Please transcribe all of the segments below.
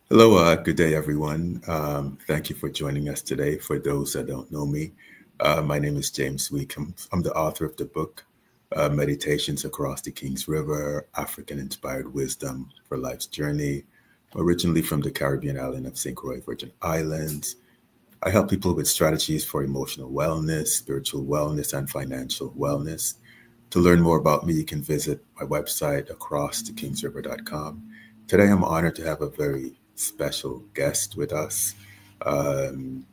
Hello, good day, everyone. Thank you for joining us today. For those that don't know me, my name is James Week. I'm the author of the book, Meditations Across the King's River, African Inspired Wisdom for Life's Journey, originally from the Caribbean island of St. Croix, Virgin Islands. I help people with strategies for emotional wellness, spiritual wellness, and financial wellness. To learn more about me, you can visit my website, acrossthekingsriver.com. Today, I'm honored to have a very special guest with us,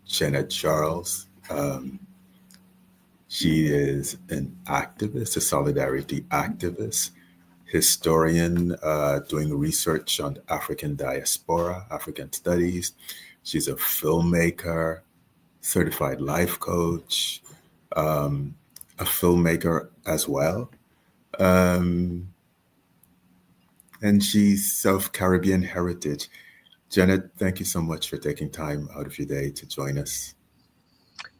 Jeanette Charles. She is an activist, a solidarity activist, historian doing research on the African diaspora, African studies. She's a filmmaker, certified life coach, um, a filmmaker as well. Um, and she's of Caribbean heritage. Janet, thank you so much for taking time out of your day to join us.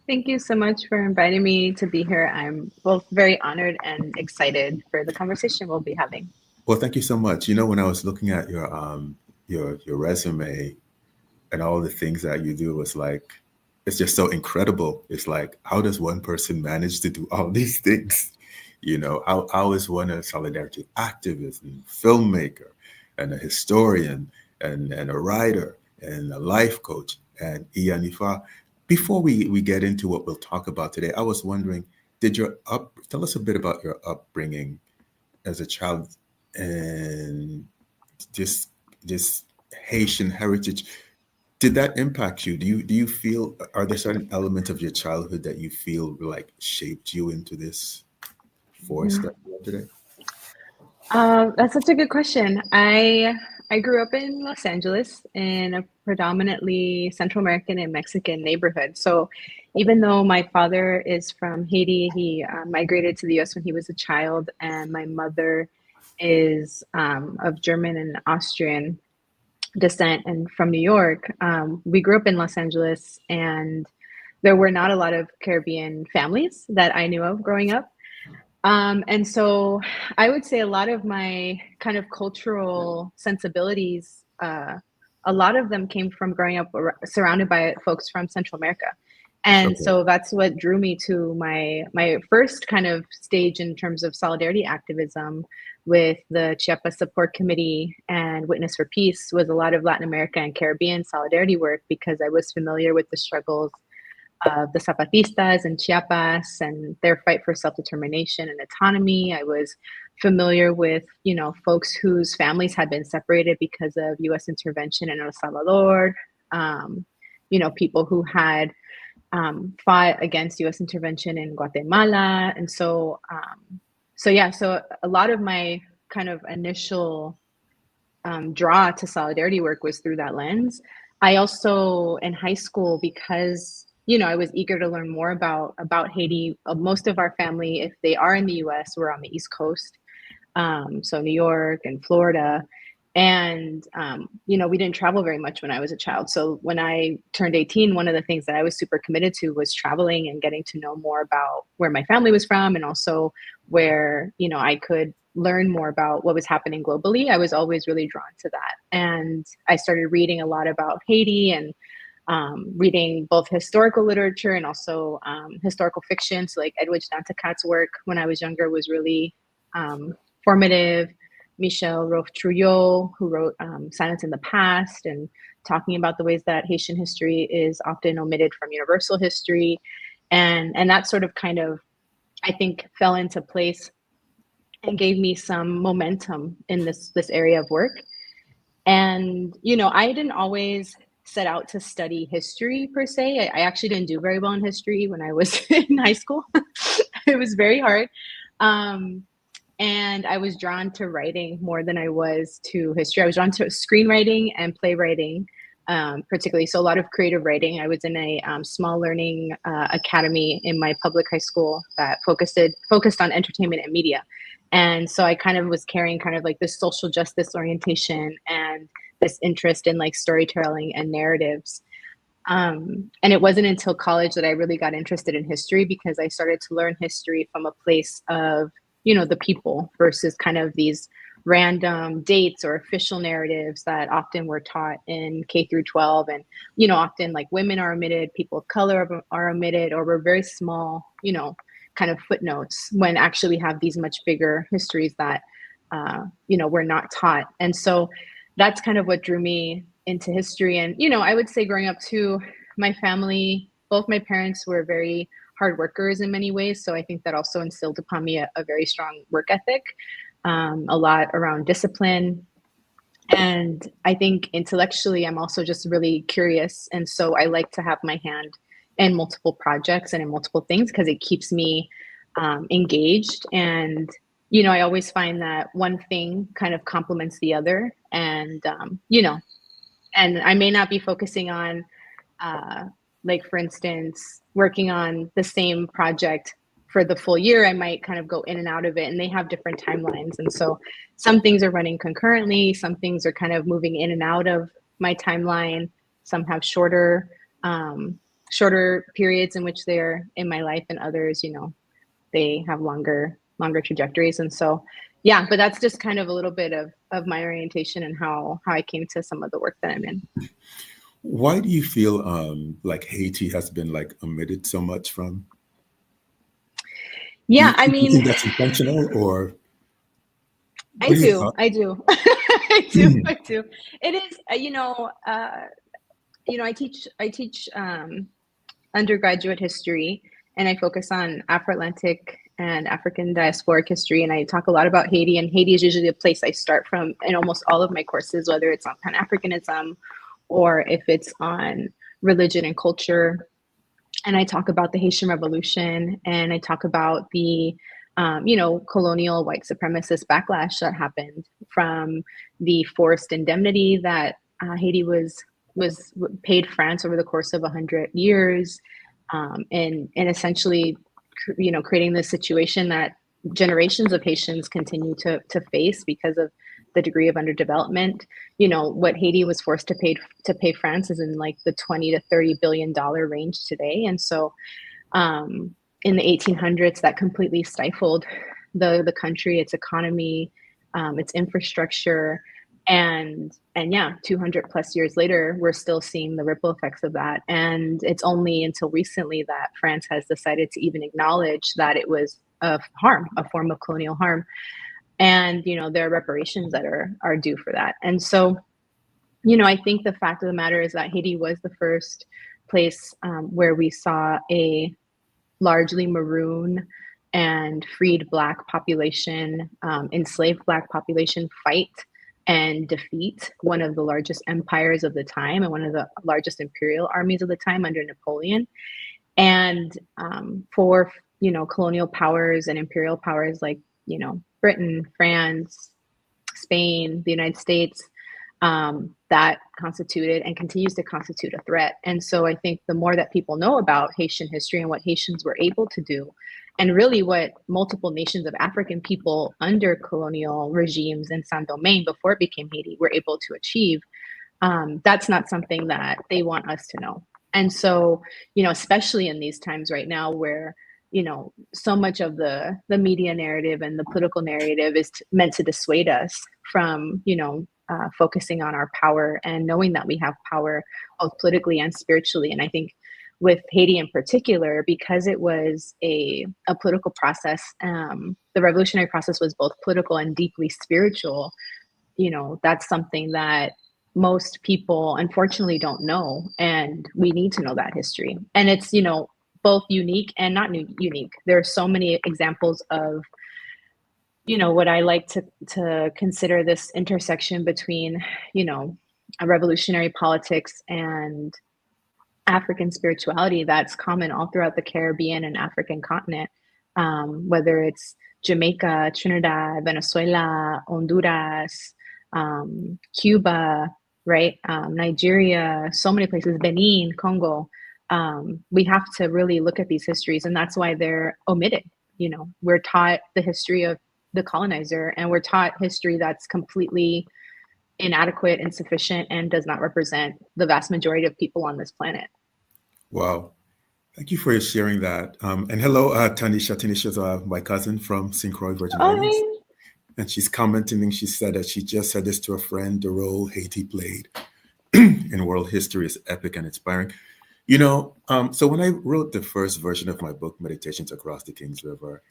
Thank you so much for inviting me to be here. I'm both very honored and excited for the conversation we'll be having. Well, thank you so much. When I was looking at your resume and all the things that you do, was like it's just so incredible. It's like, how does one person manage to do all these things? How is one a solidarity activist and filmmaker and a historian and a writer and a life coach and Iyanifa? Before we get into what we'll talk about today, I was wondering, tell us a bit about your upbringing as a child and just this Haitian heritage. Did that impact you? Do you feel, are there certain elements of your childhood that you feel like shaped you into this force Mhm. that you are today? That's such a good question. I grew up in Los Angeles in a predominantly Central American and Mexican neighborhood. So even though my father is from Haiti, he migrated to the U.S. when he was a child, and my mother is of German and Austrian descent and from New York. We grew up in Los Angeles, and there were not a lot of Caribbean families that I knew of growing up. And so I would say a lot of my kind of cultural sensibilities, a lot of them came from growing up surrounded by folks from Central America. And Okay. so that's what drew me to my first kind of stage in terms of solidarity activism with the Chiapas Support Committee and Witness for Peace was a lot of Latin America and Caribbean solidarity work, because I was familiar with the struggles of the Zapatistas in Chiapas and their fight for self-determination and autonomy. I was familiar with, folks whose families had been separated because of U.S. intervention in El Salvador. Um, People who had fought against U.S. intervention in Guatemala, and so a lot of my kind of initial draw to solidarity work was through that lens. I also, in high school, because I was eager to learn more about Haiti. Most of our family, if they are in the U.S., we're on the East Coast, so New York and Florida. And we didn't travel very much when I was a child. So when I turned 18, one of the things that I was super committed to was traveling and getting to know more about where my family was from, and also where I could learn more about what was happening globally. I was always really drawn to that, and I started reading a lot about Haiti and reading both historical literature and also historical fiction. So like Edwidge Danticat's work when I was younger was really formative. Michel Roth-Trouillot, who wrote Silence in the Past, and talking about the ways that Haitian history is often omitted from universal history. And that sort of kind of, I think, fell into place and gave me some momentum in this area of work. And I didn't always set out to study history per se. I actually didn't do very well in history when I was in high school. It was very hard. And I was drawn to writing more than I was to history. I was drawn to screenwriting and playwriting, particularly. So a lot of creative writing. I was in a small learning academy in my public high school that focused on entertainment and media. And so I kind of was carrying kind of like this social justice orientation and this interest in like storytelling and narratives. And it wasn't until college that I really got interested in history, because I started to learn history from a place of, the people versus kind of these random dates or official narratives that often were taught in K through 12. And, often like women are omitted, people of color are omitted, or we're very small, kind of footnotes when actually we have these much bigger histories that, we're not taught. And so that's kind of what drew me into history. And, I would say growing up too, my family, both my parents were very hard workers in many ways. So I think that also instilled upon me a very strong work ethic, a lot around discipline. And I think intellectually, I'm also just really curious. And so I like to have my hand in multiple projects and in multiple things because it keeps me engaged. And, I always find that one thing kind of complements the other. And, and I may not be focusing on, like, for instance, working on the same project for the full year. I might kind of go in and out of it, and they have different timelines. And so some things are running concurrently. Some things are kind of moving in and out of my timeline. Some have shorter periods in which they're in my life, and others, they have longer trajectories. And so, yeah, but that's just kind of a little bit of my orientation and how I came to some of the work that I'm in. Why do you feel like Haiti has been like omitted so much from? Yeah, do you think that's intentional, or? I do. I do. It is, I teach undergraduate history, and I focus on Afro-Atlantic and African diasporic history. And I talk a lot about Haiti, and Haiti is usually the place I start from in almost all of my courses, whether it's on Pan-Africanism or if it's on religion and culture. And I talk about the Haitian Revolution, and I talk about the, colonial white supremacist backlash that happened from the forced indemnity that Haiti was paid France over the course of 100 years, and essentially, creating this situation that generations of Haitians continue to face because of the degree of underdevelopment. What Haiti was forced to pay France is in like the $20 to $30 billion range today. And so in the 1800s, that completely stifled the country, its economy, its infrastructure. And yeah, 200 plus years later, we're still seeing the ripple effects of that. And it's only until recently that France has decided to even acknowledge that it was a form of colonial harm. And, there are reparations that are due for that. And so, I think the fact of the matter is that Haiti was the first place where we saw a largely maroon and freed Black population, enslaved Black population fight and defeat one of the largest empires of the time and one of the largest imperial armies of the time under Napoleon. And for, colonial powers and imperial powers like, Britain, France, Spain, the United States, that constituted and continues to constitute a threat. And so I think the more that people know about Haitian history and what Haitians were able to do, and really what multiple nations of African people under colonial regimes in Saint-Domingue before it became Haiti were able to achieve, that's not something that they want us to know. And so, especially in these times right now where, so much of the media narrative and the political narrative is meant to dissuade us from, focusing on our power and knowing that we have power both politically and spiritually. And I think with Haiti in particular, because it was a political process, the revolutionary process was both political and deeply spiritual. That's something that most people unfortunately don't know, and we need to know that history. And it's, both unique and not unique. There are so many examples of, what I like to consider this intersection between, a revolutionary politics and African spirituality that's common all throughout the Caribbean and African continent, whether it's Jamaica, Trinidad, Venezuela, Honduras, Cuba, right? Nigeria, so many places, Benin, Congo. We have to really look at these histories, and that's why they're omitted. We're taught the history of the colonizer, and we're taught history that's completely inadequate, insufficient, and does not represent the vast majority of people on this planet. Wow. Thank you for sharing that. And hello, Tanisha. Tanisha's my cousin from St. Croix, Virgin Islands. and she's commenting. She said that she just said this to a friend. The role Haiti played in world history is epic and inspiring. So when I wrote the first version of my book, Meditations Across the Kings River,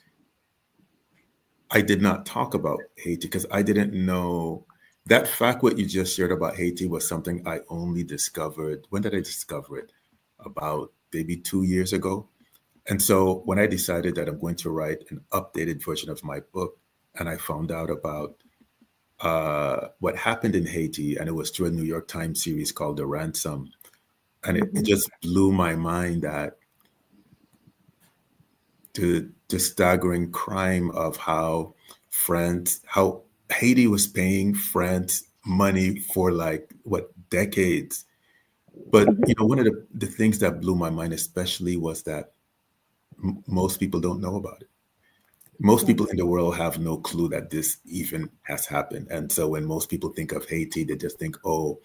I did not talk about Haiti because I didn't know that fact. What you just shared about Haiti was something I only discovered. When did I discover it? About maybe 2 years ago. And so when I decided that I'm going to write an updated version of my book, and I found out about what happened in Haiti, and it was through a New York Times series called The Ransom. And it just blew my mind that the staggering crime of how Haiti was paying France money for like what decades. But one of the things that blew my mind especially was that most people don't know about it. Most people in the world have no clue that this even has happened. And so when most people think of Haiti, they just think, oh,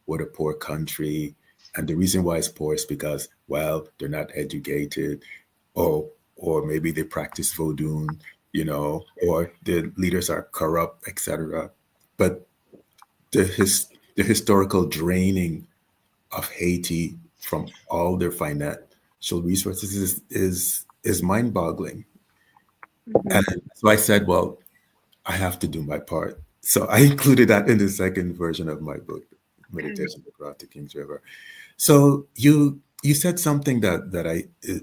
what a poor country. And the reason why it's poor is because, well, they're not educated, or maybe they practice voodoo, or the leaders are corrupt, etc. But the historical draining of Haiti from all their financial resources is mind-boggling. And so I said, well, I have to do my part. So I included that in the second version of my book, Meditation Across the Kings River. So you said something that I is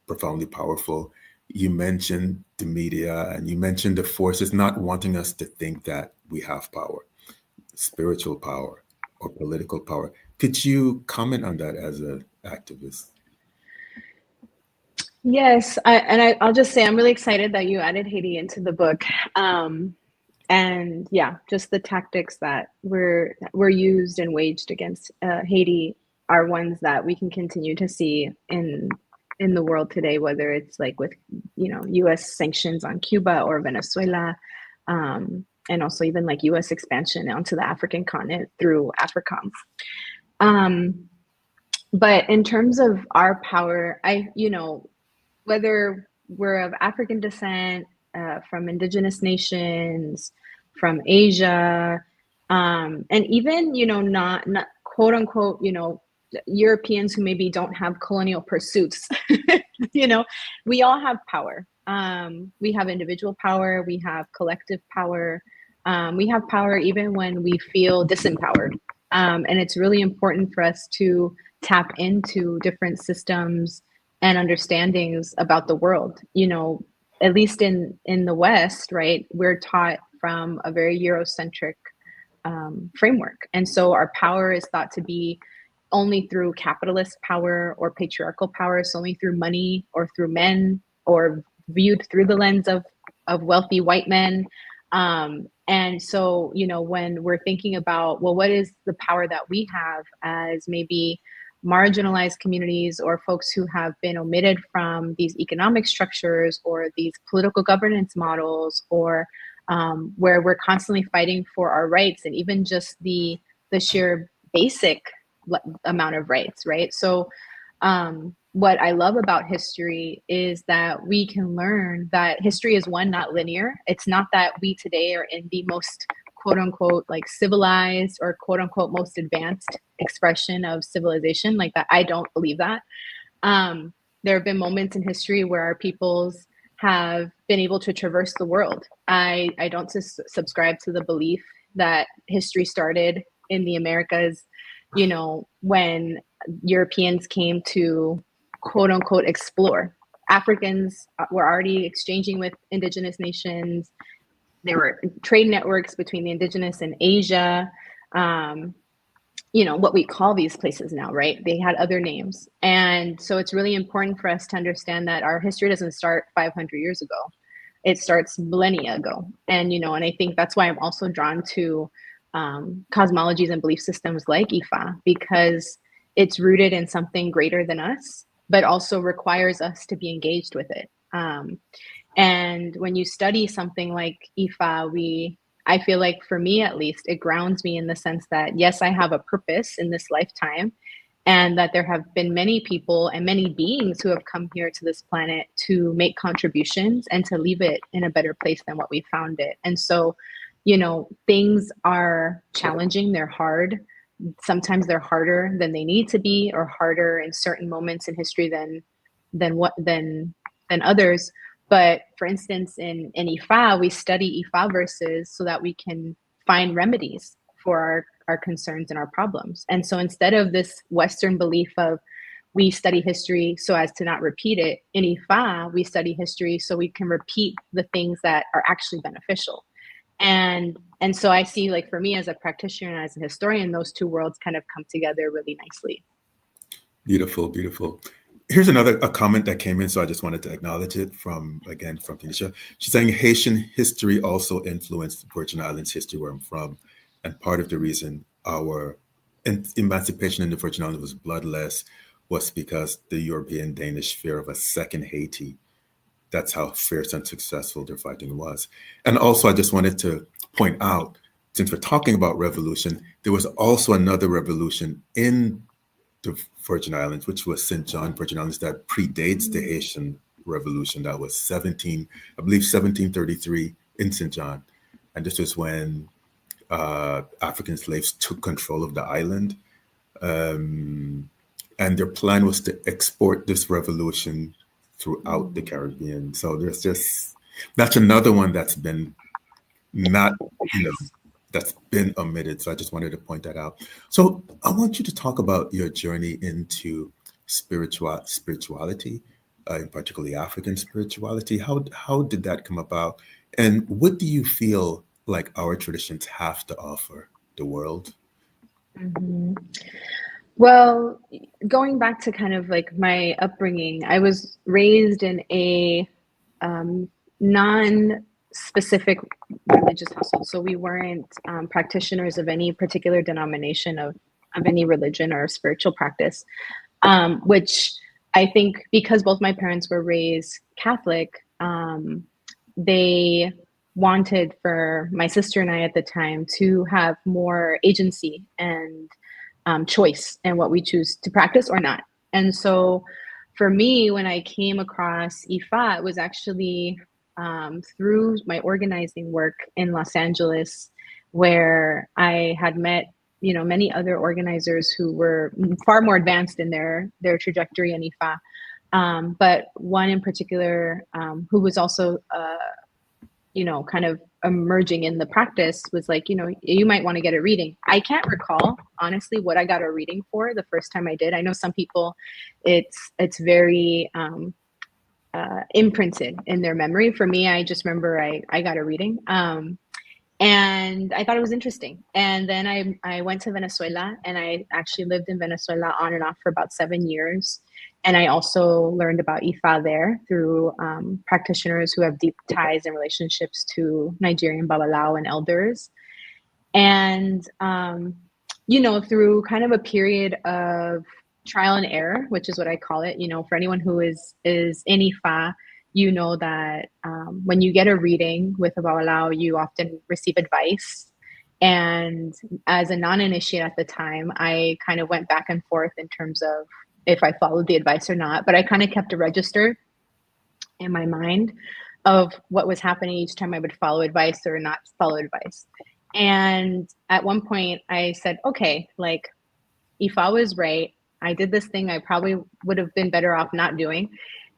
profoundly powerful. You mentioned the media, and you mentioned the forces not wanting us to think that we have power, spiritual power or political power. Could you comment on that as an activist? Yes, I'll just say I'm really excited that you added Haiti into the book. And yeah, just the tactics that were used and waged against Haiti are ones that we can continue to see in the world today, whether it's like with U.S. sanctions on Cuba or Venezuela, and also even like U.S. expansion onto the African continent through AFRICOM. But in terms of our power, whether we're of African descent, from indigenous nations, from Asia, and even, not quote unquote, Europeans who maybe don't have colonial pursuits, we all have power. We have individual power, we have collective power, we have power even when we feel disempowered. And it's really important for us to tap into different systems and understandings about the world. At least in the West, right, we're taught from a very Eurocentric framework. And so our power is thought to be only through capitalist power or patriarchal power, so only through money or through men, or viewed through the lens of wealthy white men. And so, when we're thinking about, well, what is the power that we have as maybe marginalized communities or folks who have been omitted from these economic structures or these political governance models, or where we're constantly fighting for our rights, and even just the sheer basic amount of rights, right? So what I love about history is that we can learn that history is, one, not linear. It's not that we today are in the most quote unquote like civilized or quote unquote most advanced expression of civilization, like that. I don't believe that. There have been moments in history where our peoples have been able to traverse the world. I don't subscribe to the belief that history started in the Americas, when Europeans came to quote unquote explore. Africans were already exchanging with indigenous nations. There were trade networks between the indigenous and Asia. What we call these places now, right? They had other names. And so it's really important for us to understand that our history doesn't start 500 years ago. It starts millennia ago. And, and I think that's why I'm also drawn to cosmologies and belief systems like Ifa, because it's rooted in something greater than us, but also requires us to be engaged with it. And when you study something like Ifa, I feel like, for me at least, it grounds me in the sense that, yes, I have a purpose in this lifetime. and that there have been many people and many beings who have come here to this planet to make contributions and to leave it in a better place than what we found it. And so, things are challenging, they're hard. Sometimes they're harder than they need to be, or harder in certain moments in history than others. But for instance, in Ifa, we study Ifa verses so that we can find remedies for our concerns and our problems. And so instead of this Western belief of we study history so as to not repeat it, in Ifa, we study history so we can repeat the things that are actually beneficial. And so I see, like, for me as a practitioner and as a historian, those two worlds kind of come together really nicely. Beautiful, beautiful. Here's a comment that came in, so I just wanted to acknowledge it from Tanisha. She's saying Haitian history also influenced Virgin Islands history, where I'm from, and part of the reason our emancipation in the Virgin Islands was bloodless was because the European Danish fear of a second Haiti. That's how fierce and successful their fighting was. And also, I just wanted to point out, since we're talking about revolution, there was also another revolution in the Virgin Islands, which was St. John Virgin Islands, that predates the Haitian Revolution. That was 1733 in St. John. And this was when African slaves took control of the island. And their plan was to export this revolution throughout the Caribbean. So that's another one that's been that's been omitted. So I just wanted to point that out. So I want you to talk about your journey into spirituality, in particularly African spirituality. How did that come about? And what do you feel like our traditions have to offer the world? Mm-hmm. Well, going back to kind of like my upbringing, I was raised in a non-specific religious household. So we weren't practitioners of any particular denomination of any religion or spiritual practice, which I think because both my parents were raised Catholic, they wanted for my sister and I at the time to have more agency and choice in what we choose to practice or not. And so for me, when I came across Ifa, it was actually through my organizing work in Los Angeles, where I had met, many other organizers who were far more advanced in their trajectory in Ifa. But one in particular, who was also, kind of emerging in the practice, was like, you might want to get a reading. I can't recall, honestly, what I got a reading for the first time I did. I know some people, it's very imprinted in their memory. For me, I just remember I got a reading. And I thought it was interesting. And then I went to Venezuela, and I actually lived in Venezuela on and off for about 7 years. And I also learned about Ifa there through practitioners who have deep ties and relationships to Nigerian Babalao and elders. And, through kind of a period of trial and error, which is what I call it, for anyone who is in Ifa, that when you get a reading with a Babalao, you often receive advice. And as a non-initiate at the time, I kind of went back and forth in terms of if I followed the advice or not, but I kind of kept a register in my mind of what was happening each time I would follow advice or not follow advice. And at one point I said, okay, like, if I was right, I did this thing I probably would have been better off not doing.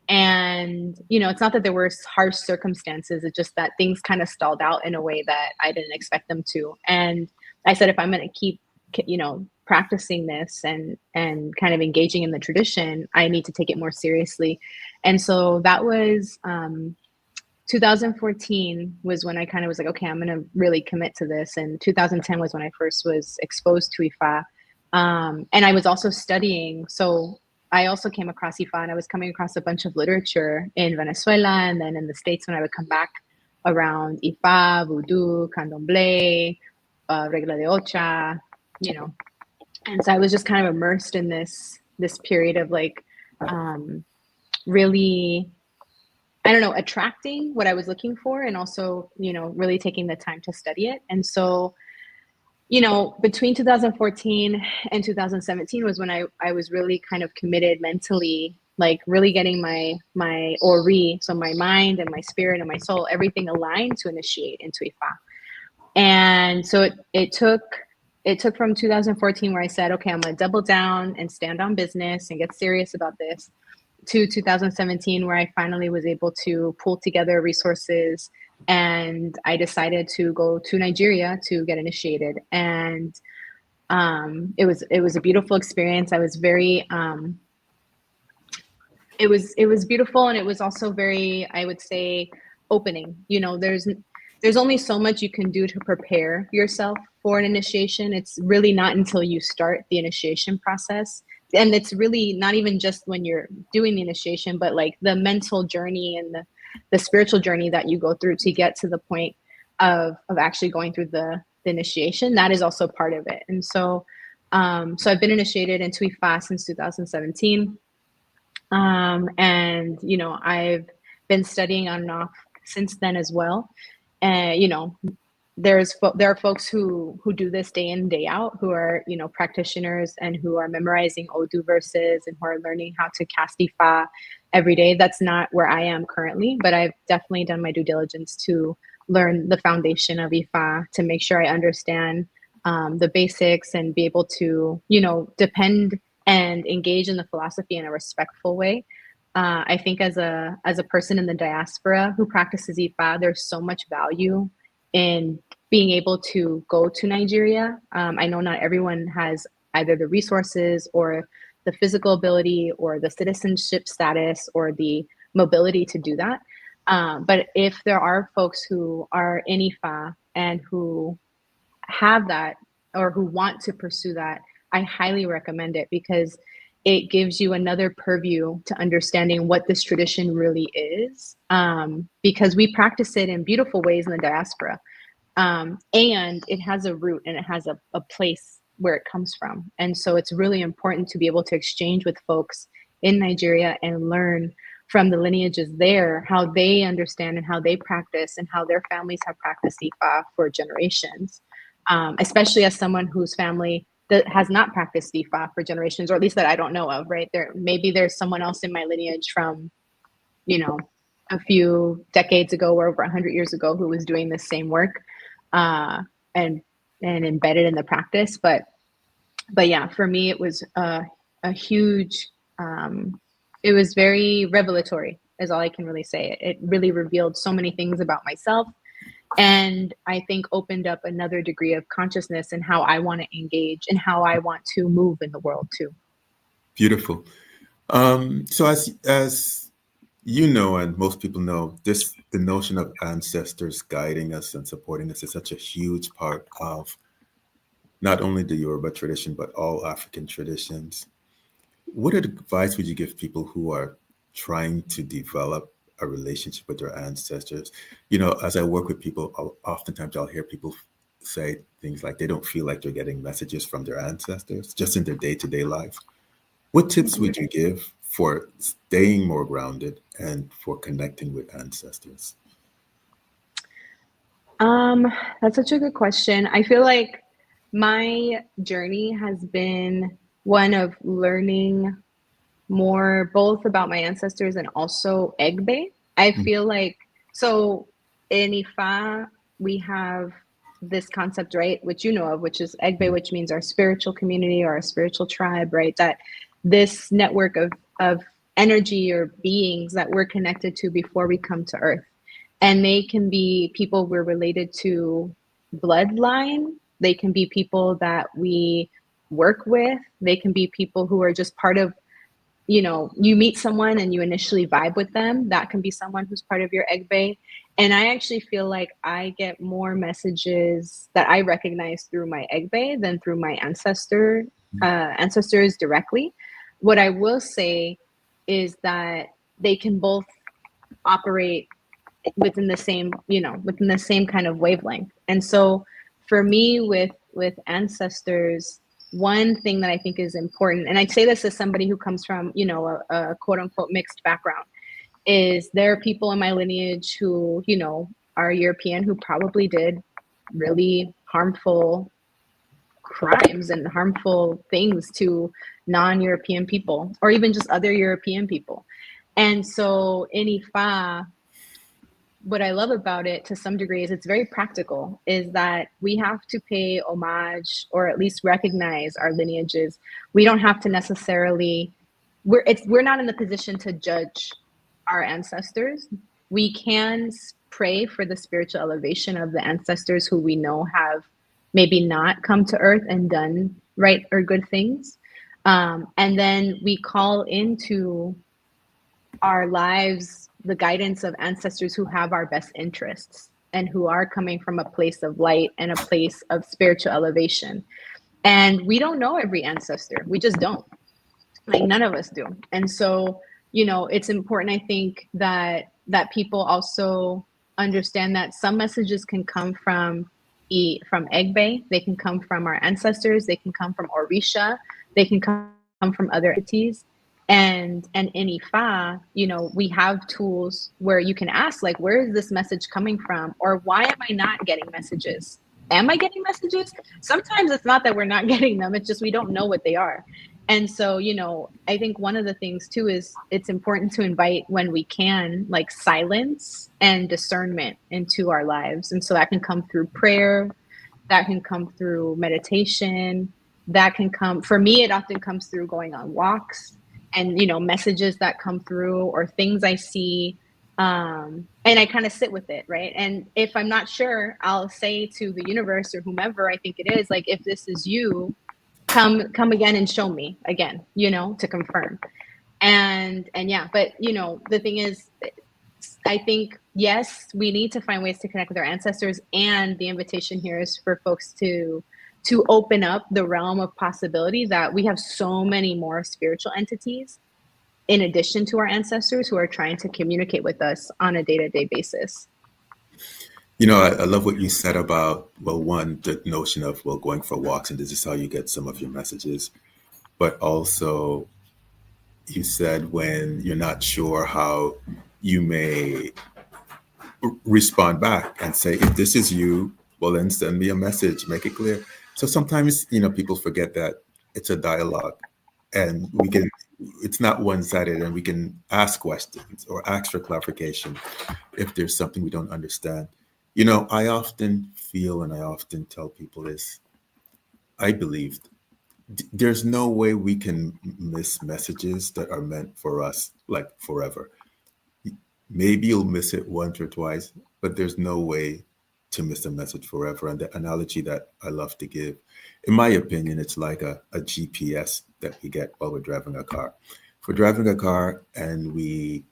And, it's not that there were harsh circumstances. It's just that things kind of stalled out in a way that I didn't expect them to. And I said, if I'm going to keep, practicing this and kind of engaging in the tradition, I need to take it more seriously. And so that was 2014 was when I kind of was like, okay, I'm going to really commit to this. And 2010 was when I first was exposed to Ifa. And I was also studying. So I also came across Ifa, and I was coming across a bunch of literature in Venezuela and then in the States when I would come back around Ifa, Voodoo, Candomblé, Regla de Ocha, And so I was just kind of immersed in this period of like really, I don't know, attracting what I was looking for, and also, really taking the time to study it. And so between 2014 and 2017 was when I was really kind of committed mentally, like really getting my ori, so my mind and my spirit and my soul, everything aligned to initiate into Ifa. And so it took from 2014, where I said, okay, I'm going to double down and stand on business and get serious about this, to 2017, where I finally was able to pull together resources, and I decided to go to Nigeria to get initiated. And it was a beautiful experience. I was very it was beautiful, and it was also very, I would say, opening. There's only so much you can do to prepare yourself for an initiation. It's really not until you start the initiation process. And it's really not even just when you're doing the initiation, but like the mental journey and the spiritual journey that you go through to get to the point of actually going through the initiation. That is also part of it. And so I've been initiated into Ifa since 2017. And I've been studying on and off since then as well. And there are folks who do this day in, day out, who are practitioners, and who are memorizing Odu verses, and who are learning how to cast Ifa every day. That's not where I am currently, but I've definitely done my due diligence to learn the foundation of Ifa, to make sure I understand the basics, and be able to depend and engage in the philosophy in a respectful way. I think as a person in the diaspora who practices Ifa, there's so much value in being able to go to Nigeria. I know not everyone has either the resources or the physical ability or the citizenship status or the mobility to do that. But if there are folks who are in Ifa and who have that, or who want to pursue that, I highly recommend it, because it gives you another purview to understanding what this tradition really is, because we practice it in beautiful ways in the diaspora. And it has a root, and it has a place where it comes from. And so it's really important to be able to exchange with folks in Nigeria and learn from the lineages there, how they understand and how they practice, and how their families have practiced Ifa for generations. Especially as someone whose family that has not practiced Ifa for generations, or at least that I don't know of, right? Maybe there's someone else in my lineage from, a few decades ago or over 100 years ago who was doing the same work, and embedded in the practice. But yeah, for me, it was a huge, it was very revelatory, is all I can really say. It really revealed so many things about myself, and I think opened up another degree of consciousness in how I want to engage and how I want to move in the world too. Beautiful. So as you know, and most people know, the notion of ancestors guiding us and supporting us is such a huge part of not only the Yoruba tradition, but all African traditions. What advice would you give people who are trying to develop a relationship with their ancestors? As I work with people, oftentimes I'll hear people say things like they don't feel like they're getting messages from their ancestors just in their day-to-day life. What tips would you give for staying more grounded and for connecting with ancestors? That's such a good question. I feel like my journey has been one of learning more both about my ancestors and also Egbe. I feel like, so in Ifa, we have this concept, right, which you know of, which is Egbe, which means our spiritual community or our spiritual tribe, right? That this network of energy or beings that we're connected to before we come to Earth. And they can be people we're related to bloodline. They can be people that we work with. They can be people who are just part of, you meet someone and you initially vibe with them. That can be someone who's part of your Egbe. And I actually feel like I get more messages that I recognize through my Egbe than through my ancestors directly. What I will say is that they can both operate within the same kind of wavelength. And so for me with ancestors, one thing that I think is important, and I say this as somebody who comes from, a quote unquote mixed background, is there are people in my lineage who, are European, who probably did really harmful crimes and harmful things to non-European people, or even just other European people. And so in Ifa, what I love about it to some degree is it's very practical, is that we have to pay homage or at least recognize our lineages. We don't have to necessarily, we're not in the position to judge our ancestors. We can pray for the spiritual elevation of the ancestors who we know have maybe not come to earth and done right or good things. And then we call into our lives the guidance of ancestors who have our best interests and who are coming from a place of light and a place of spiritual elevation. And we don't know every ancestor. We just don't. Like, none of us do. And so, you know, it's important, I think, that people also understand that some messages can come from Egbe, they can come from our ancestors, they can come from Orisha, they can come from other entities. And in Ifa, you know, we have tools where you can ask, like, where is this message coming from? Or why am I not getting messages? Am I getting messages? Sometimes it's not that we're not getting them, it's just we don't know what they are. And so, you know, I think one of the things too is it's important to invite, when we can, like silence and discernment into our lives. And so that can come through prayer, that can come through meditation, that can come, for me, it often comes through going on walks and, you know, messages that come through or things I see. And I kind of sit with it, right? And if I'm not sure, I'll say to the universe or whomever I think it is, like, if this is you, come again and show me again, you know, to confirm. And yeah, but you know, the thing is, I think, yes, we need to find ways to connect with our ancestors, and the invitation here is for folks to open up the realm of possibility that we have so many more spiritual entities in addition to our ancestors who are trying to communicate with us on a day-to-day basis. You know, I love what you said about, well, one, the notion of, well, going for walks and this is how you get some of your messages. But also, you said when you're not sure how you may respond back and say, if this is you, well, then send me a message, make it clear. So sometimes, you know, people forget that it's a dialogue and it's not one-sided, and we can ask questions or ask for clarification if there's something we don't understand. You know, I often feel, and I often tell people this, I believe there's no way we can miss messages that are meant for us, like, forever. Maybe you'll miss it once or twice, but there's no way to miss a message forever. And the analogy that I love to give, in my opinion, it's like a GPS that we get while we're driving a car. If we're driving a car and we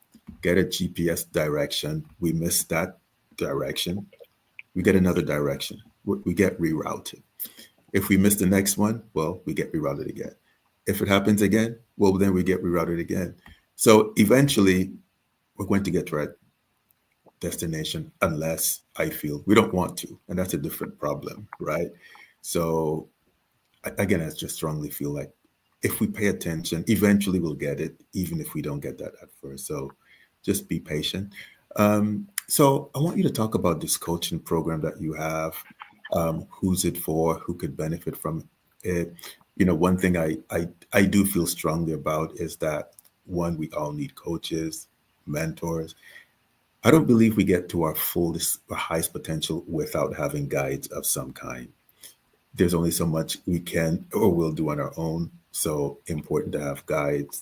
get a GPS direction, we miss that direction, we get another direction, we get rerouted. If we miss the next one, well, we get rerouted again. If it happens again, well, then we get rerouted again. So eventually, we're going to get to our destination, unless I feel we don't want to. And that's a different problem, right? So again, I just strongly feel like if we pay attention, eventually we'll get it, even if we don't get that at first. So just be patient. So I want you to talk about this coaching program that you have. Who's it for? Who could benefit from it? You know, one thing I do feel strongly about is that, one, we all need coaches, mentors. I don't believe we get to our fullest, our highest potential without having guides of some kind. There's only so much we can or will do on our own. So important to have guides.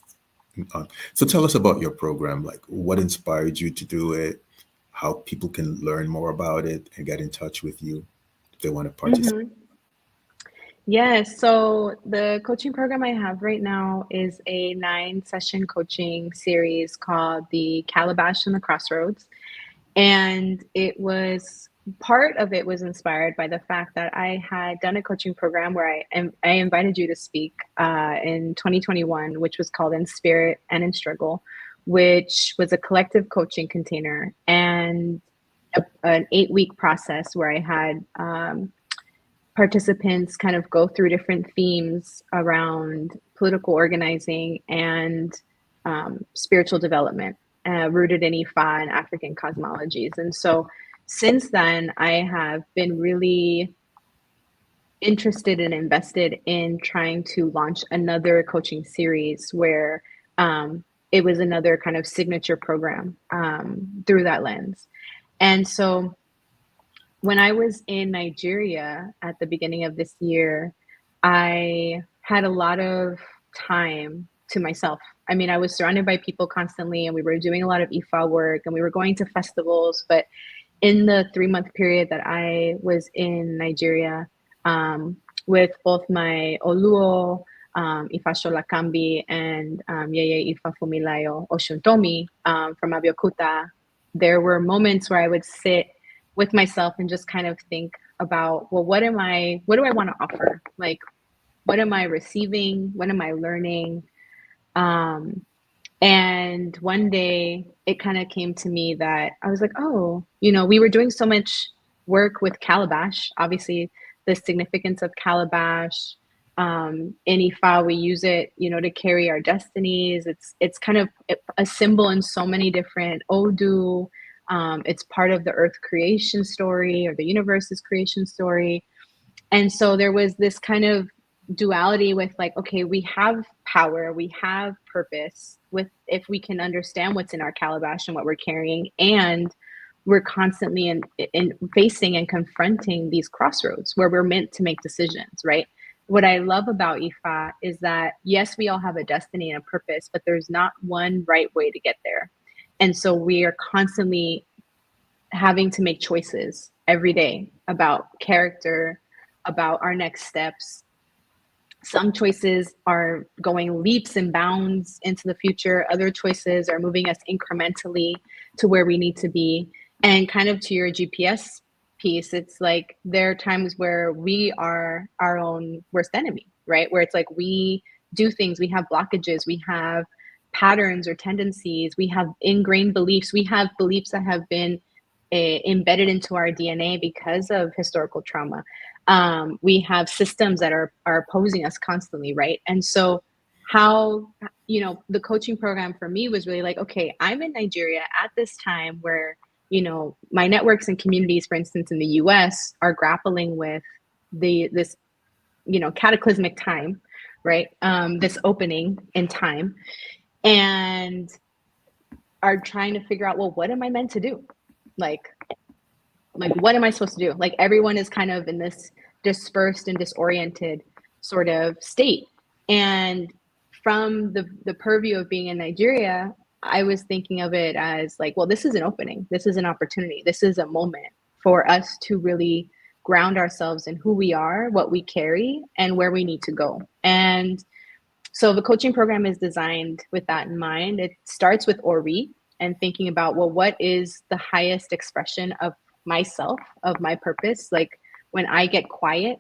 So tell us about your program, like what inspired you to do it, how people can learn more about it and get in touch with you if they want to participate. Mm-hmm. Yeah, so the coaching program I have right now is a 9-session coaching series called the Calabash and the Crossroads. And part of it was inspired by the fact that I had done a coaching program where I invited you to speak in 2021, which was called In Spirit and in Struggle, which was a collective coaching container and an 8-week process where I had participants kind of go through different themes around political organizing and spiritual development, rooted in Ifa and African cosmologies. And so since then, I have been really interested and invested in trying to launch another coaching series where it was another kind of signature program through that lens. And so when I was in Nigeria at the beginning of this year, I had a lot of time to myself. I mean, I was surrounded by people constantly, and we were doing a lot of IFA work, and we were going to festivals. But in the 3-month period that I was in Nigeria, with both my Oluo, Ifa Sholakambi, and Yeye Ifa Fumilayo Oshuntomi from Abeokuta, there were moments where I would sit with myself and just kind of think about, well, what do I want to offer? Like, what am I receiving? What am I learning? And one day it kind of came to me that I was like, oh, we were doing so much work with calabash. Obviously, the significance of calabash. In Ifa, we use it, to carry our destinies. It's kind of a symbol in so many different Odu. It's part of the earth creation story, or the universe's creation story. And so there was this kind of duality with, like, okay, we have power, we have purpose if we can understand what's in our calabash and what we're carrying, and we're constantly in facing and confronting these crossroads where we're meant to make decisions, right? What I love about Ifa is that, yes, we all have a destiny and a purpose, but there's not one right way to get there. And so we are constantly having to make choices every day about character, about our next steps. Some choices are going leaps and bounds into the future. Other choices are moving us incrementally to where we need to be. And kind of to your GPS piece, it's like there are times where we are our own worst enemy, right? Where it's like we do things, we have blockages, we have patterns or tendencies, we have ingrained beliefs, we have beliefs that have been embedded into our DNA because of historical trauma. We have systems that are opposing us constantly, right? And so how, the coaching program for me was really like, okay, I'm in Nigeria at this time where, my networks and communities, for instance, in the US, are grappling with this cataclysmic time, right? This opening in time, and are trying to figure out, well, what am I meant to do? Like, what am I supposed to do? Like, everyone is kind of in this dispersed and disoriented sort of state. And from the purview of being in Nigeria, I was thinking of it as like, well, this is an opening. This is an opportunity. This is a moment for us to really ground ourselves in who we are, what we carry, and where we need to go. And so the coaching program is designed with that in mind. It starts with Ori and thinking about, well, what is the highest expression of myself, of my purpose? Like, when I get quiet,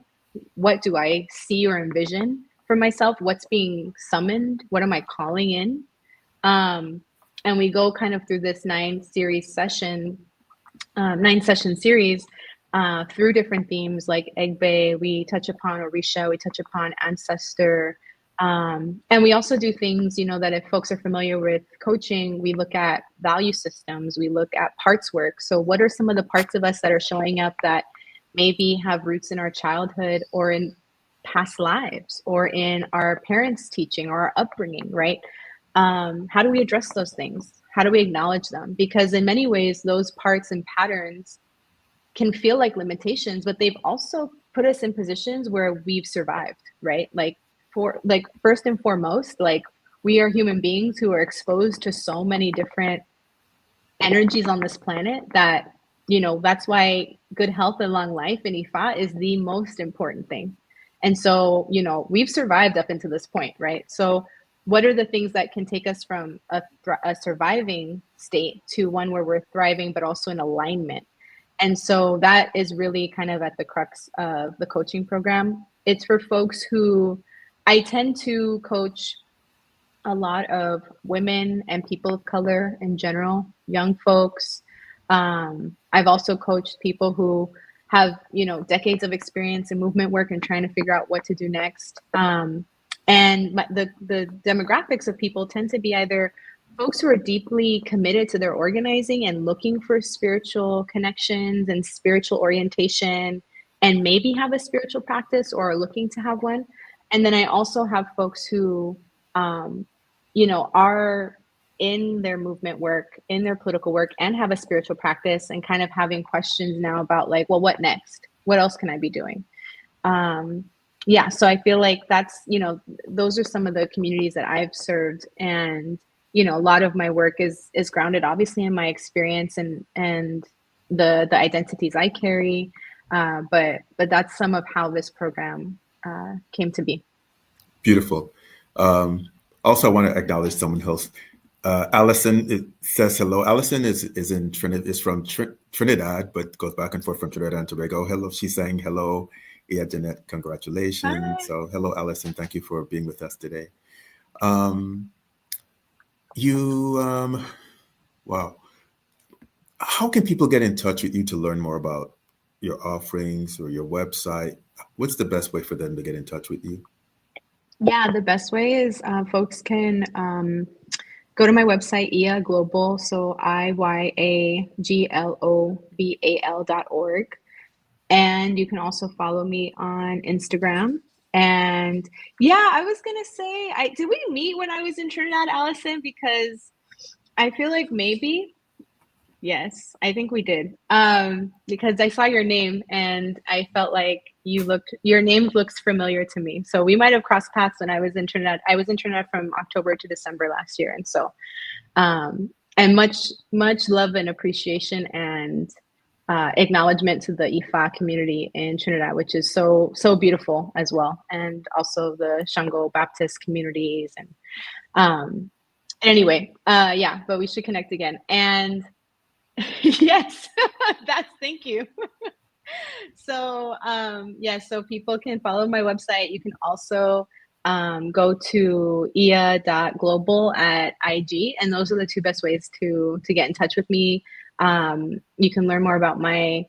what do I see or envision for myself? What's being summoned? What am I calling in? And we go kind of through this 9-session series through different themes like Egbe. We touch upon Orisha, we touch upon ancestor. And we also do things, that if folks are familiar with coaching, we look at value systems, we look at parts work. So what are some of the parts of us that are showing up that maybe have roots in our childhood or in past lives or in our parents' teaching or our upbringing, right? How do we address those things? How do we acknowledge them? Because in many ways, those parts and patterns can feel like limitations, but they've also put us in positions where we've survived, right? First and foremost, like, we are human beings who are exposed to so many different energies on this planet that, that's why good health and long life in Ifa is the most important thing. And so, we've survived up until this point, right? So what are the things that can take us from a surviving state to one where we're thriving, but also in alignment? And so that is really kind of at the crux of the coaching program. It's for folks who, I tend to coach a lot of women and people of color in general, young folks. I've also coached people who have, decades of experience in movement work and trying to figure out what to do next. And the demographics of people tend to be either folks who are deeply committed to their organizing and looking for spiritual connections and spiritual orientation and maybe have a spiritual practice or are looking to have one. And then I also have folks who, are in their movement work, in their political work, and have a spiritual practice, and kind of having questions now about like, well, what next? What else can I be doing? So I feel like that's, those are some of the communities that I've served. And, a lot of my work is grounded obviously in my experience and the identities I carry. But that's some of how this program came to be. Beautiful. Also, I want to acknowledge someone else. Allison says hello. Allison is from Trinidad, but goes back and forth from Trinidad and Tobago. Hello, she's saying hello. Ìyá Jeanette, congratulations. Hi. So hello, Allison. Thank you for being with us today. Wow. How can people get in touch with you to learn more about your offerings or your website? What's the best way for them to get in touch with you? Yeah, the best way is folks can go to my website, Iya Global, so IYAGLOBAL.org. And you can also follow me on Instagram. And yeah, I was going to say, did we meet when I was in Trinidad, Allison? Because I feel like maybe. Yes, I think we did. Because I saw your name and I felt like your name looks familiar to me. So we might have crossed paths when I was in Trinidad. I was in Trinidad from October to December last year. And so, and much love and appreciation and acknowledgement to the Ifa community in Trinidad, which is so beautiful as well. And also the Shango Baptist communities. And anyway, but we should connect again. And yes, thank you. So, so people can follow my website. You can also go to iya.global at IG, and those are the two best ways to get in touch with me. You can learn more about my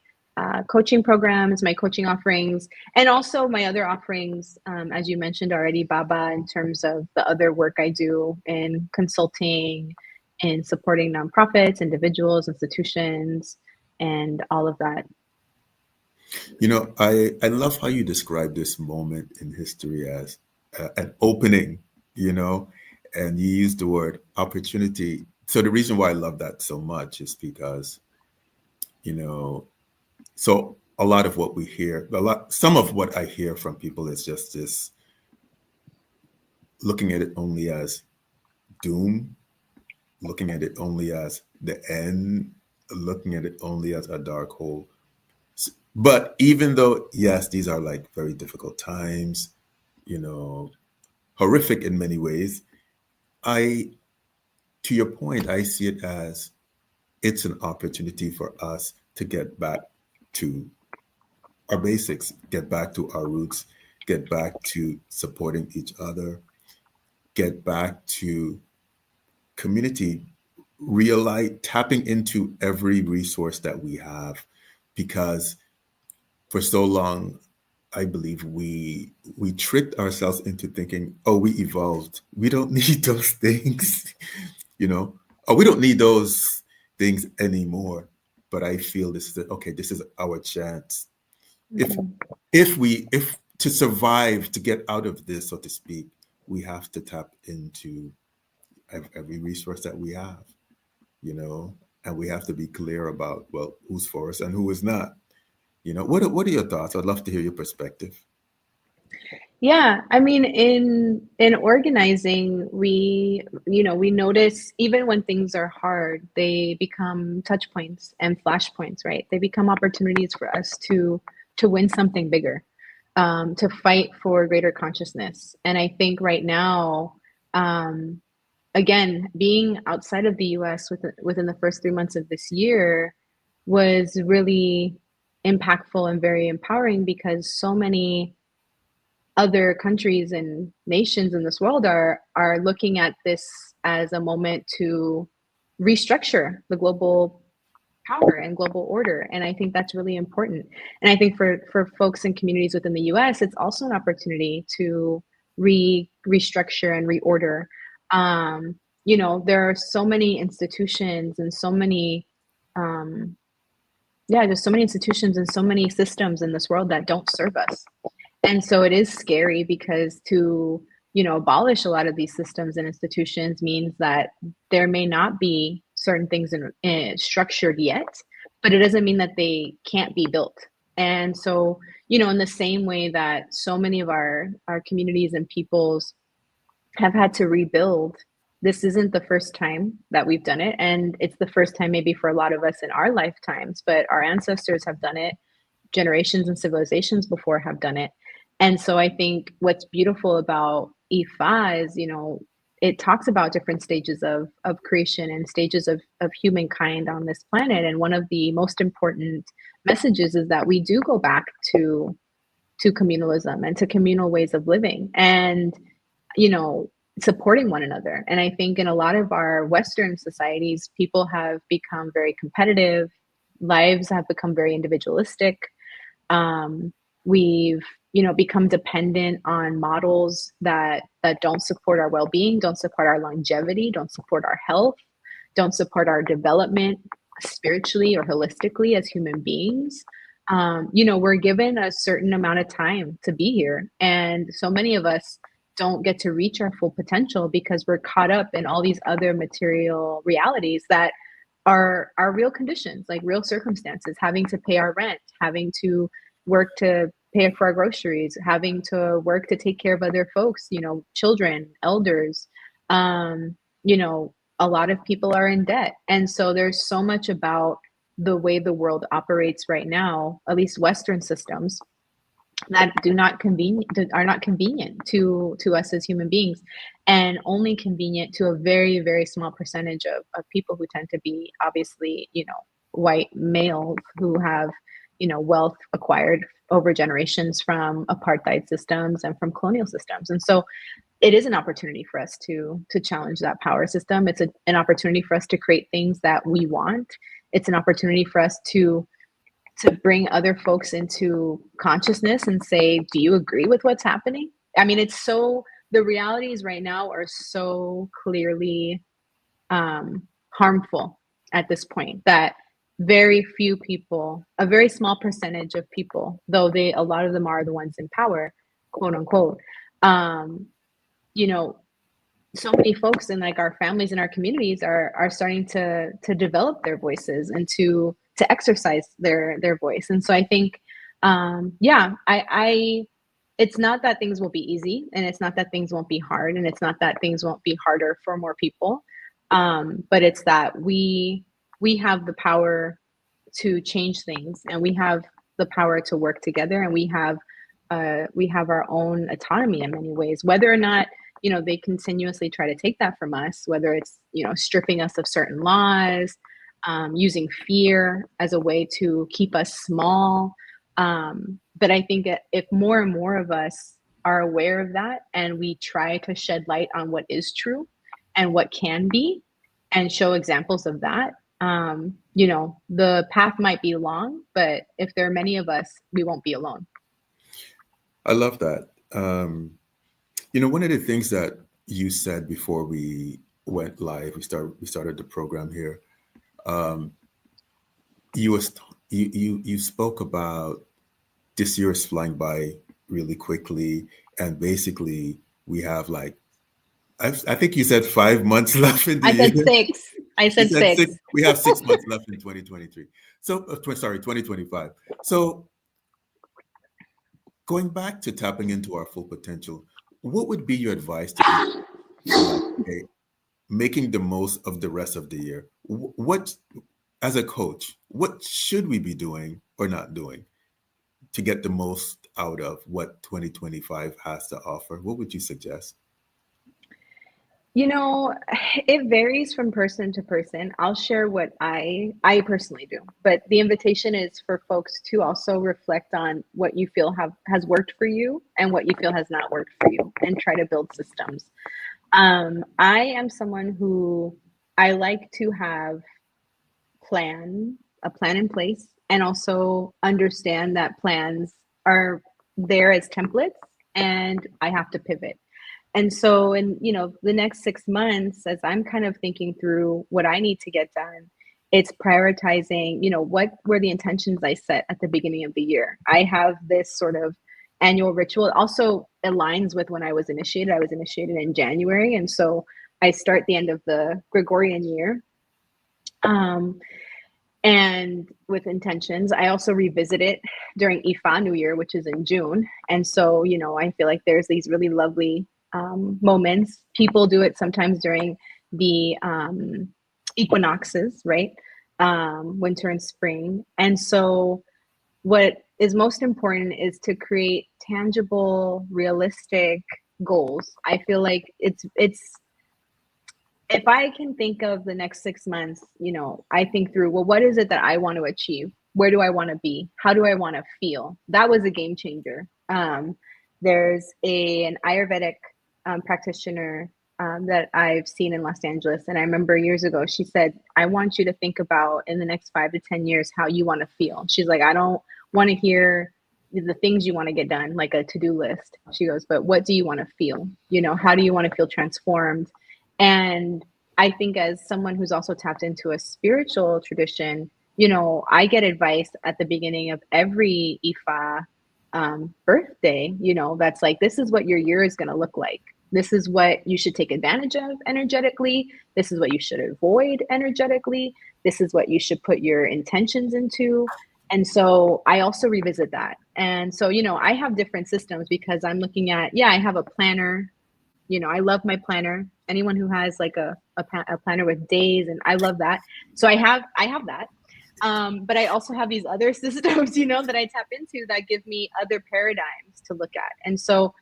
coaching programs, my coaching offerings, and also my other offerings, as you mentioned already, Baba, in terms of the other work I do in consulting and supporting nonprofits, individuals, institutions, and all of that. I love how you describe this moment in history as an opening, and you use the word opportunity. So the reason why I love that so much is because, so a lot of what we hear, some of what I hear from people is just this, looking at it only as doom, looking at it only as the end, looking at it only as a dark hole. But even though, yes, these are like very difficult times, horrific in many ways, to your point, I see it as it's an opportunity for us to get back to our basics, get back to our roots, get back to supporting each other, get back to community, tapping into every resource that we have, because for so long, I believe we tricked ourselves into thinking, oh, we evolved. We don't need those things, oh, we don't need those things anymore. But I feel this is our chance. If to survive, to get out of this, so to speak, we have to tap into every resource that we have, and we have to be clear about, well, who's for us and who is not. What are your thoughts? I'd love to hear your perspective. Yeah, I mean, in organizing, we notice even when things are hard, they become touch points and flashpoints, right? They become opportunities for us to win something bigger, to fight for greater consciousness. And I think right now, again, being outside of the US within the first 3 months of this year was really impactful and very empowering, because so many other countries and nations in this world are looking at this as a moment to restructure the global power and global order. And I think that's really important. And I think for folks and communities within the US, it's also an opportunity to restructure and reorder. There are so many institutions and so many yeah, there's so many institutions and so many systems in this world that don't serve us. And so it is scary because to, abolish a lot of these systems and institutions means that there may not be certain things structured yet, but it doesn't mean that they can't be built. And so, in the same way that so many of our communities and peoples have had to rebuild, this isn't the first time that we've done it. And it's the first time maybe for a lot of us in our lifetimes, but our ancestors have done it. Generations and civilizations before have done it. And so I think what's beautiful about Ifa is, it talks about different stages of creation and stages of humankind on this planet. And one of the most important messages is that we do go back to communalism and to communal ways of living and, supporting one another. And I think in a lot of our Western societies, people have become very competitive. Lives have become very individualistic. We've, become dependent on models that don't support our well-being, don't support our longevity, don't support our health, don't support our development spiritually or holistically as human beings. We're given a certain amount of time to be here. And so many of us don't get to reach our full potential because we're caught up in all these other material realities that are real conditions, like real circumstances, having to pay our rent, having to work to pay for our groceries, having to work to take care of other folks, children, elders. A lot of people are in debt. And so there's so much about the way the world operates right now, at least Western systems, that are not convenient to us as human beings, and only convenient to a very, very small percentage of people who tend to be obviously, white males who have, wealth acquired over generations from apartheid systems and from colonial systems. And so it is an opportunity for us to challenge that power system. It's an opportunity for us to create things that we want. It's an opportunity for us to bring other folks into consciousness and say, do you agree with what's happening? I mean, the realities right now are so clearly harmful at this point that very few people, a very small percentage of people, though a lot of them are the ones in power, quote unquote, so many folks in like our families and our communities are starting to develop their voices and to exercise their voice. And so I think, it's not that things will be easy, and it's not that things won't be hard, and it's not that things won't be harder for more people. But it's that we have the power to change things, and we have the power to work together, and we have our own autonomy in many ways, whether or not, they continuously try to take that from us, whether it's, stripping us of certain laws, using fear as a way to keep us small. But I think that if more and more of us are aware of that, and we try to shed light on what is true and what can be, and show examples of that, the path might be long, but if there are many of us, we won't be alone. I love that. One of the things that you said before we went live, we started the program here. You spoke about this year is flying by really quickly, and basically we have like, I think you said 5 months left in the year. I said six. We have 6 months left in 2023. So, 2025. So, going back to tapping into our full potential, what would be your advice to people making the most of the rest of the year? What, as a coach, what should we be doing or not doing to get the most out of what 2025 has to offer? What would you suggest? It varies from person to person. I'll share what I personally do, but the invitation is for folks to also reflect on what you feel has worked for you and what you feel has not worked for you, and try to build systems. I am someone who I like to have a plan in place, and also understand that plans are there as templates, and I have to pivot. And so in, the next 6 months, as I'm kind of thinking through what I need to get done, It's prioritizing, what were the intentions I set at the beginning of the year. I have this sort of annual ritual. It also aligns with when I was initiated. I was initiated in January, and so I start the end of the Gregorian year. And with intentions. I also revisit it during Ifa New Year, which is in June. And so, I feel like there's these really lovely moments. People do it sometimes during the equinoxes, right? Winter and spring. And so what is most important is to create tangible, realistic goals. I feel like it's if I can think of the next 6 months, I think through, well, what is it that I want to achieve? Where do I want to be? How do I want to feel? That was a game changer. There's an Ayurvedic practitioner that I've seen in Los Angeles. And I remember years ago, she said, I want you to think about in the next 5 to 10 years, how you want to feel. She's like, I don't want to hear the things you want to get done, like a to-do list. She goes, but what do you want to feel? How do you want to feel transformed? And I think as someone who's also tapped into a spiritual tradition, I get advice at the beginning of every Ifa birthday, that's like, this is what your year is going to look like. This is what you should take advantage of energetically. This is what you should avoid energetically. This is what you should put your intentions into. And so I also revisit that. And so, I have different systems because I'm looking at, I have a planner. I love my planner. Anyone who has like a planner with days, and I love that. So I have that. But I also have these other systems, that I tap into that give me other paradigms to look at. And so,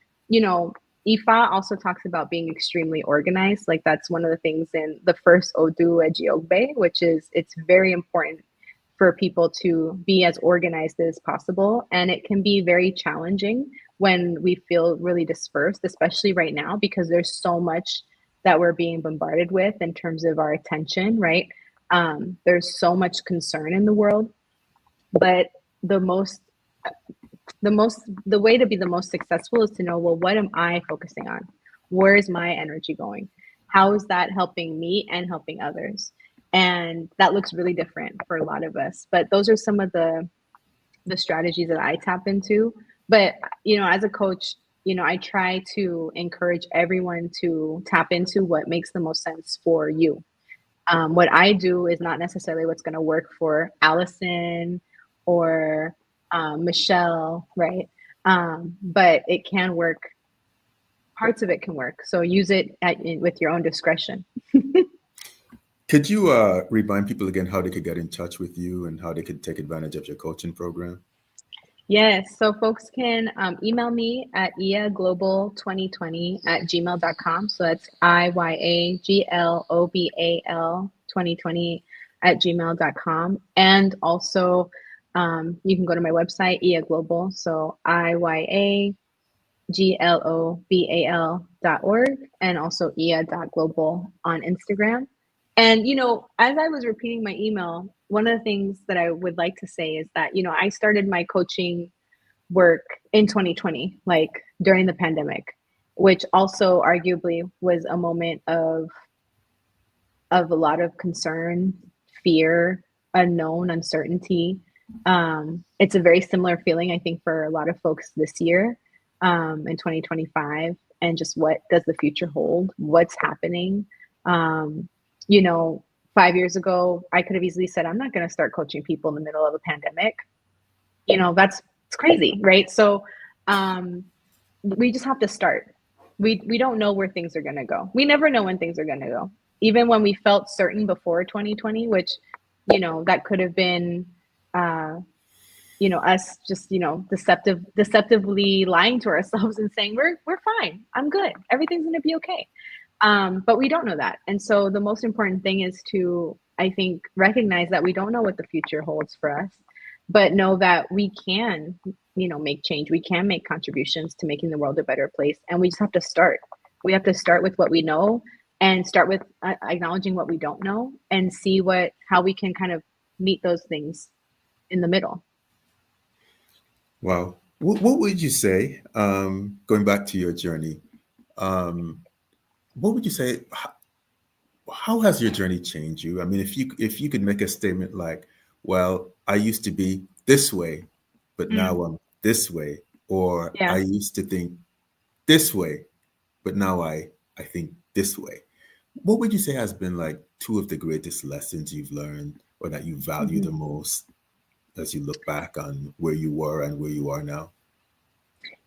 Ifa also talks about being extremely organized. Like that's one of the things in the first Odu Ejiogbe, which is, it's very important for people to be as organized as possible. And it can be very challenging when we feel really dispersed, especially right now, because there's so much that we're being bombarded with in terms of our attention, right? There's so much concern in the world, but the way to be the most successful is to know, well, what am I focusing on? Where is my energy going? How is that helping me and helping others? And that looks really different for a lot of us, but those are some of the strategies that I tap into. But, as a coach, I try to encourage everyone to tap into what makes the most sense for you. What I do is not necessarily what's going to work for Allison or Michelle, right? But it can work. Parts of it can work. So use it with your own discretion. Could you remind people again how they could get in touch with you and how they could take advantage of your coaching program? Yes, so folks can email me at iaglobal2020@gmail.com. So that's IYAGLOBAL 2020@gmail.com. And also you can go to my website, IA Global. So IYAGLOBAL.org, and also ia.global on Instagram. And, as I was repeating my email, one of the things that I would like to say is that, I started my coaching work in 2020, like during the pandemic, which also arguably was a moment of a lot of concern, fear, unknown, uncertainty. It's a very similar feeling, I think, for a lot of folks this year in 2025. And just what does the future hold? What's happening? 5 years ago, I could have easily said, I'm not going to start coaching people in the middle of a pandemic. It's crazy, right? So we just have to start. We don't know where things are going to go. We never know when things are going to go. Even when we felt certain before 2020, which, that could have been, us just, deceptively lying to ourselves and saying, we're fine. I'm good. Everything's going to be okay. But we don't know that. And so the most important thing is to, I think, recognize that we don't know what the future holds for us, but know that we can, make change. We can make contributions to making the world a better place. And we just have to start. We have to start with what we know and start with acknowledging what we don't know and see how we can kind of meet those things in the middle. Wow. What would you say, going back to your journey, what would you say, how has your journey changed you? I mean, if you could make a statement like, well, I used to be this way, but now I'm this way, or I Yeah. used to think this way, but now I think this way. What would you say has been like two of the greatest lessons you've learned or that you value the Mhm. most as you look back on where you were and where you are now?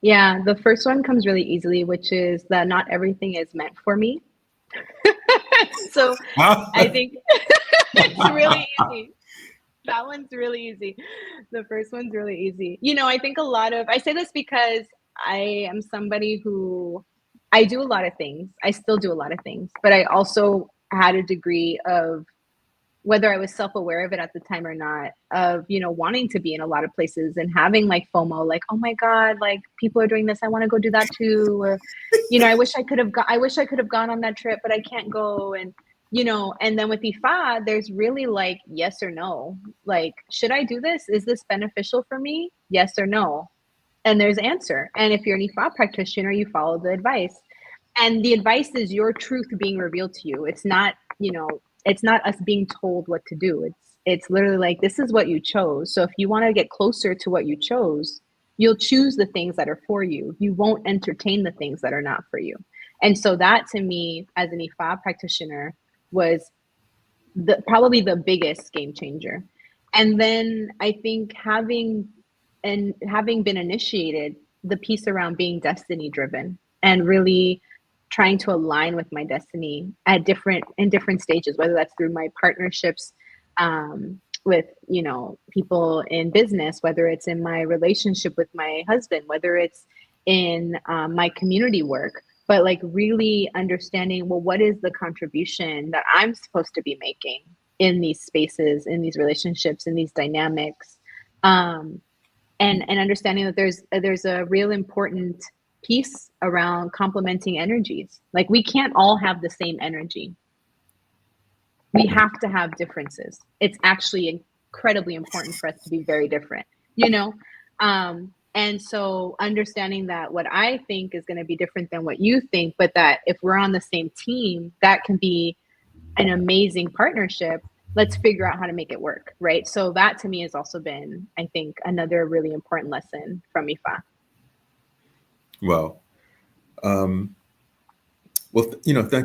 Yeah, the first one comes really easily, which is that not everything is meant for me. So I think it's really easy. That one's really easy. The first one's really easy. I think I say this because I am somebody who I do a lot of things. I still do a lot of things, but I also had a degree of, whether I was self-aware of it at the time or not, of, wanting to be in a lot of places and having like FOMO, like, oh my God, like people are doing this. I want to go do that too. Or, I wish I could have gone on that trip, but I can't go. And then with IFA, there's really like, yes or no. Like, should I do this? Is this beneficial for me? Yes or no. And there's answer. And if you're an IFA practitioner, you follow the advice. And the advice is your truth being revealed to you. It's not us being told what to do. It's literally like, this is what you chose. So if you want to get closer to what you chose, you'll choose the things that are for you. You won't entertain the things that are not for you. And so that, to me, as an IFA practitioner, was probably the biggest game changer. And then I think having been initiated, the piece around being destiny driven and really trying to align with my destiny in different stages, whether that's through my partnerships, with people in business, whether it's in my relationship with my husband, whether it's in my community work, but like really understanding, well, what is the contribution that I'm supposed to be making in these spaces, in these relationships, in these dynamics, and understanding that there's a real important piece around complementing energies. Like, we can't all have the same energy. We have to have differences. It's actually incredibly important for us to be very different, and so understanding that what I think is going to be different than what you think, but that if we're on the same team, that can be an amazing partnership. Let's figure out how to make it work, right? So that, to me, has also been, I think, another really important lesson from IFA. Well, thank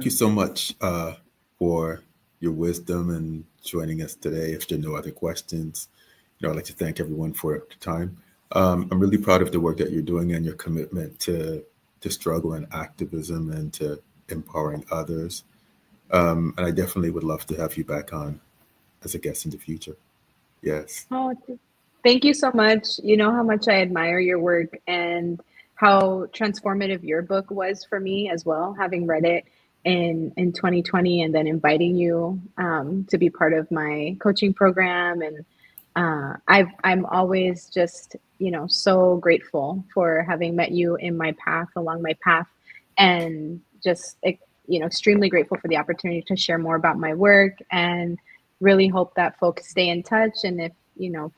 you so much for your wisdom and joining us today. If there are no other questions, I'd like to thank everyone for the time. I'm really proud of the work that you're doing and your commitment to struggle and activism and to empowering others. And I definitely would love to have you back on as a guest in the future. Yes. Oh, thank you so much. You know how much I admire your work and how transformative your book was for me as well, having read it in 2020 and then inviting you to be part of my coaching program. And I'm always just, so grateful for having met you along my path, and just, extremely grateful for the opportunity to share more about my work, and really hope that folks stay in touch. And if,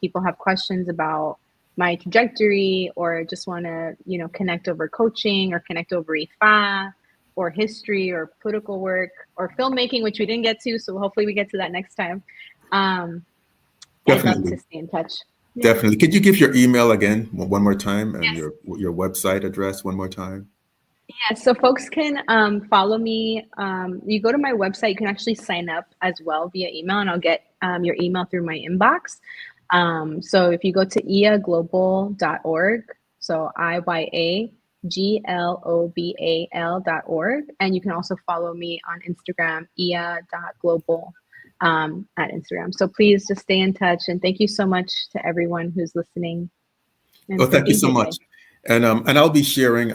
people have questions about my trajectory, or just want to, connect over coaching, or connect over IFA, or history, or political work, or filmmaking, which we didn't get to, so hopefully we get to that next time. I'd love to stay in touch. Yeah. Definitely. Could you give your email again one more time, and Yes. your website address one more time? Yeah, so folks can follow me. You go to my website, you can actually sign up as well via email, and I'll get your email through my inbox. So if you go to iaglobal.org, so IYAGLOBAL.org, and you can also follow me on Instagram, ia.global at Instagram. So please just stay in touch, and thank you so much to everyone who's listening. Oh, thank you so much. And I'll be sharing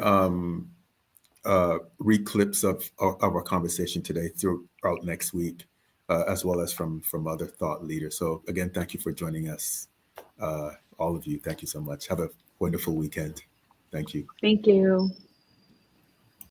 clips of our conversation today throughout next week, as well as from other thought leaders. So again, thank you for joining us, all of you. Thank you so much. Have a wonderful weekend. Thank you. Thank you.